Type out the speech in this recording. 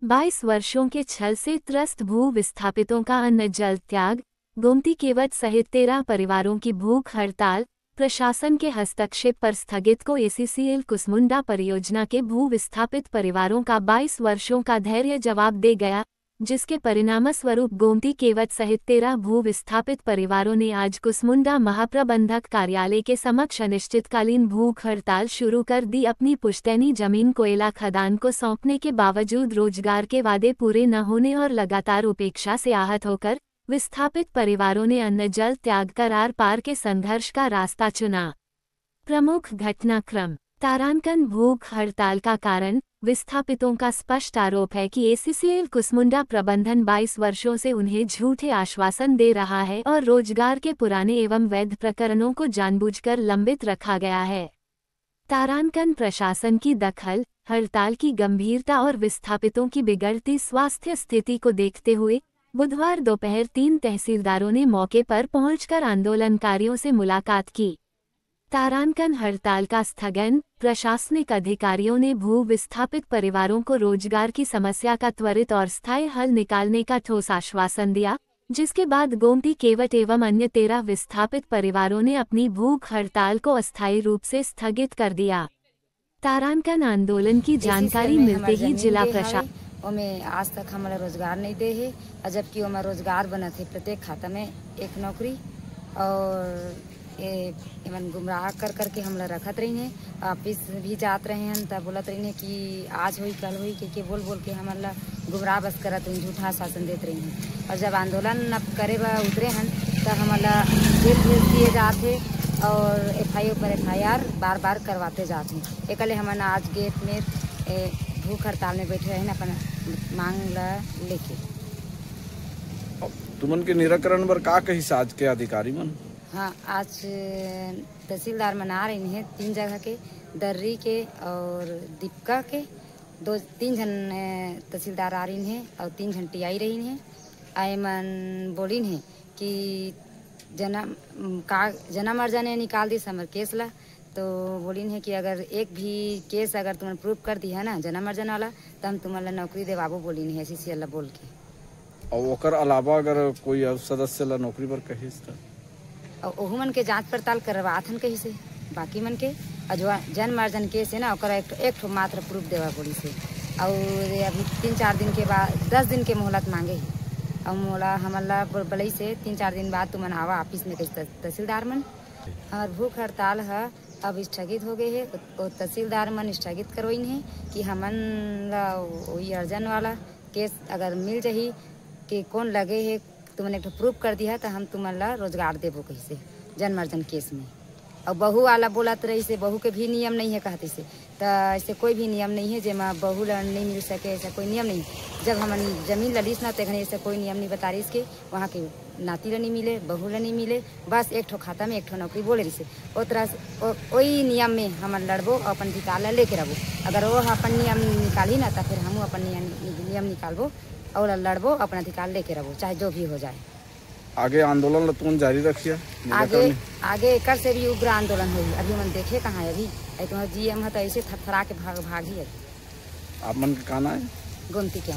22 वर्षों के छल से त्रस्त भू विस्थापितों का अन्न जल त्याग, गोमती केवट सहित 13 परिवारों की भूख हड़ताल, प्रशासन के हस्तक्षेप पर स्थगित को एसीसीएल कुसमुंडा परियोजना के भू विस्थापित परिवारों का 22 वर्षों का धैर्य जवाब दे गया, जिसके परिणामस्वरूप गोमती केवट सहित 13 भू विस्थापित परिवारों ने आज कुसमुंडा महाप्रबंधक कार्यालय के समक्ष अनिश्चितकालीन भूख हड़ताल शुरू कर दी। अपनी पुश्तैनी जमीन कोयला खदान को सौंपने के बावजूद रोजगार के वादे पूरे न होने और लगातार उपेक्षा से आहत होकर विस्थापित परिवारों ने अन्न जल त्याग कर आर पार के संघर्ष का रास्ता चुना। प्रमुख घटनाक्रम। तारांकन भूख हड़ताल का कारण। विस्थापितों का स्पष्ट आरोप है कि एसीसीएल कुसमुंडा प्रबंधन 22 वर्षों से उन्हें झूठे आश्वासन दे रहा है और रोजगार के पुराने एवं वैध प्रकरणों को जानबूझकर लंबित रखा गया है। तारांकन प्रशासन की दखल। हड़ताल की गंभीरता और विस्थापितों की बिगड़ती स्वास्थ्य स्थिति को देखते हुए बुधवार दोपहर 3 तहसीलदारों ने मौके पर पहुंचकर आंदोलनकारियों से मुलाकात की। तारांकन हड़ताल का स्थगन। प्रशासनिक अधिकारियों ने भू विस्थापित परिवारों को रोजगार की समस्या का त्वरित और स्थायी हल निकालने का ठोस आश्वासन दिया, जिसके बाद गोमती केवट एवं अन्य 13 विस्थापित परिवारों ने अपनी भूख हड़ताल को अस्थायी रूप से स्थगित कर दिया। तारांकन आंदोलन की जानकारी मिलते ही जिला प्रशासन में आज तक हमारा रोजगार नहीं दे है, जबकि हमारा रोजगार बना थे प्रत्येक खाता में एक नौकरी और एवं गुमराह कर करके हमला रखत रही है। ऑफिस भी जात रहे हैं तब बोलत रही है कि आज हुई कल हुई के बोल बोल के हमला गुमराह बस करत रही, झूठा शासन देते रही हैं। और जब आंदोलन अब करे बा उतरे हैं तब हमला जेल भेज दिए जाते और एफआईआर पर एफआईआर बार बार करवाते जाते हैं। एकले हमन आज गेट में भूख हड़ताल में बैठे हैं अपन मांग लेके। तुमन के निराकरण बर का कही साज के अधिकारी मन? हाँ, आज तहसीलदार मना रही हैं 3 जगह के, दर्री के और दीपका के 2-3 जन तहसीलदार आ रही हैं और 3 जन टीआई रही हैं। आयमन बोली हैं कि जना मर जाने निकाल दी समर केस ला, तो बोली है कि अगर एक भी केस अगर तुमने प्रूफ कर दी है ना जना मर्जन वाला तो हम तुम्हारा नौकरी देवाबो बोली नहीं एसीसीएल बोल के। और ओकर अलावा अगर कोई सदस्य ला नौकरी पर कहिस और ओहू मन के जांच पड़ताल करवाथन कहीं से, बाकी मन के जन मर्जन केस है ना ओकर एक मात्र प्रूफ देवा बोली से। और अभी 3-4 दिन के बाद 10 दिन के मोहलत मांगे ही और मोला हमला बलई से 3-4 दिन बाद तुमन आवा ऑफिस में तहसीलदार मन। और भूख हड़ताल है अब स्थगित हो गए है, तो तहसीलदार मन स्थगित करवाइन है कि हमन वही अर्जन वाला केस अगर मिल जाही कि कौन लगे है तुमने एक प्रूफ कर दिया तो हम तुम्हारा रोजगार देवो कैसे जनमर्जन केस में। और बहू वाला बोलत रही से बहू के भी नियम नहीं है कहते से, तो ऐसे कोई भी नियम नहीं है जेमा बहू नहीं मिल सके, ऐसा कोई नियम नहीं। जब हम जमीन ललीस ना तो ऐसा कोई नियम नहीं बता रही इसके वहाँ के नाती ला नहीं मिले, बहू ला नहीं मिले, बस एक ठो खाता में एक ठो नौकरी बोले रही से। वो तरह वही नियम में हम लड़बो और अपन अधिकार लेके रहो। अगर वो अपन नियम निकाली ना तो फिर हम अपन नियम निकालबो और लड़बो अपना अधिकार लेके रहो, चाहे जो भी हो जाए। आगे आंदोलन तुम जारी रखिए। आगे एक से भी उग्र आंदोलन होगी। अभी मन देखे कहाँ है, अभी तुम्हारा जीएम है तो ऐसे थरथरा के भागी है। आप मन के कहना है गोमती के